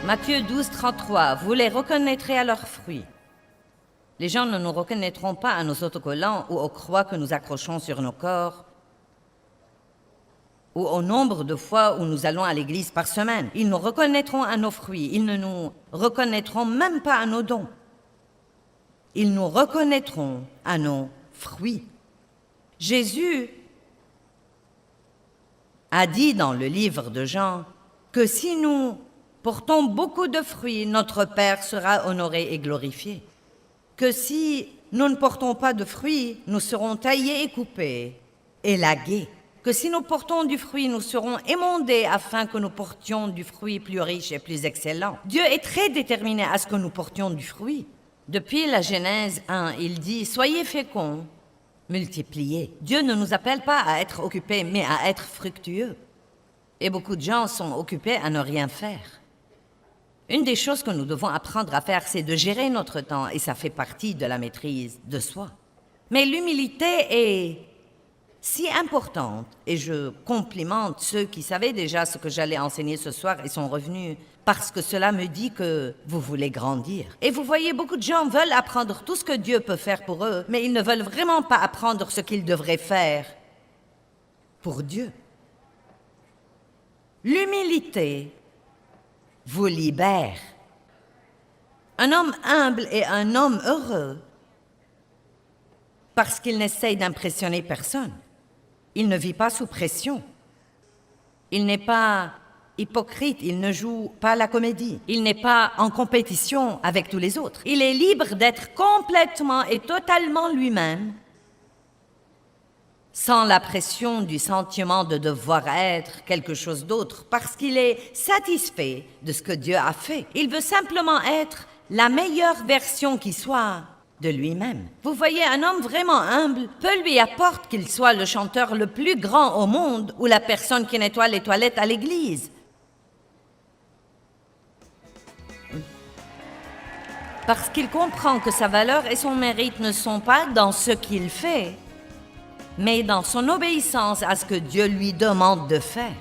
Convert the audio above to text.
Matthieu 12, 33. Vous les reconnaîtrez à leurs fruits. Les gens ne nous reconnaîtront pas à nos autocollants ou aux croix que nous accrochons sur nos corps ou au nombre de fois où nous allons à l'église par semaine. Ils nous reconnaîtront à nos fruits. Ils ne nous reconnaîtront même pas à nos dons. Ils nous reconnaîtront à nos fruits. Jésus a dit dans le livre de Jean que si nous portons beaucoup de fruits, notre Père sera honoré et glorifié. Que si nous ne portons pas de fruits, nous serons taillés et coupés et lagués. Que si nous portons du fruit, nous serons émondés afin que nous portions du fruit plus riche et plus excellent. Dieu est très déterminé à ce que nous portions du fruit. Depuis la Genèse 1, il dit « Soyez féconds, multipliez ». Dieu ne nous appelle pas à être occupés, mais à être fructueux. Et beaucoup de gens sont occupés à ne rien faire. Une des choses que nous devons apprendre à faire, c'est de gérer notre temps, et ça fait partie de la maîtrise de soi. Mais l'humilité est si importante, et je complimente ceux qui savaient déjà ce que j'allais enseigner ce soir et sont revenus parce que cela me dit que vous voulez grandir. Et vous voyez, beaucoup de gens veulent apprendre tout ce que Dieu peut faire pour eux, mais ils ne veulent vraiment pas apprendre ce qu'ils devraient faire pour Dieu. L'humilité vous libère. Un homme humble est un homme heureux parce qu'il n'essaye d'impressionner personne. Il ne vit pas sous pression. Il n'est pas hypocrite, il ne joue pas la comédie. Il n'est pas en compétition avec tous les autres. Il est libre d'être complètement et totalement lui-même, sans la pression du sentiment de devoir être quelque chose d'autre, parce qu'il est satisfait de ce que Dieu a fait. Il veut simplement être la meilleure version qui soit de lui-même. Vous voyez, un homme vraiment humble, peu lui apporte qu'il soit le chanteur le plus grand au monde ou la personne qui nettoie les toilettes à l'église. Parce qu'il comprend que sa valeur et son mérite ne sont pas dans ce qu'il fait, mais dans son obéissance à ce que Dieu lui demande de faire.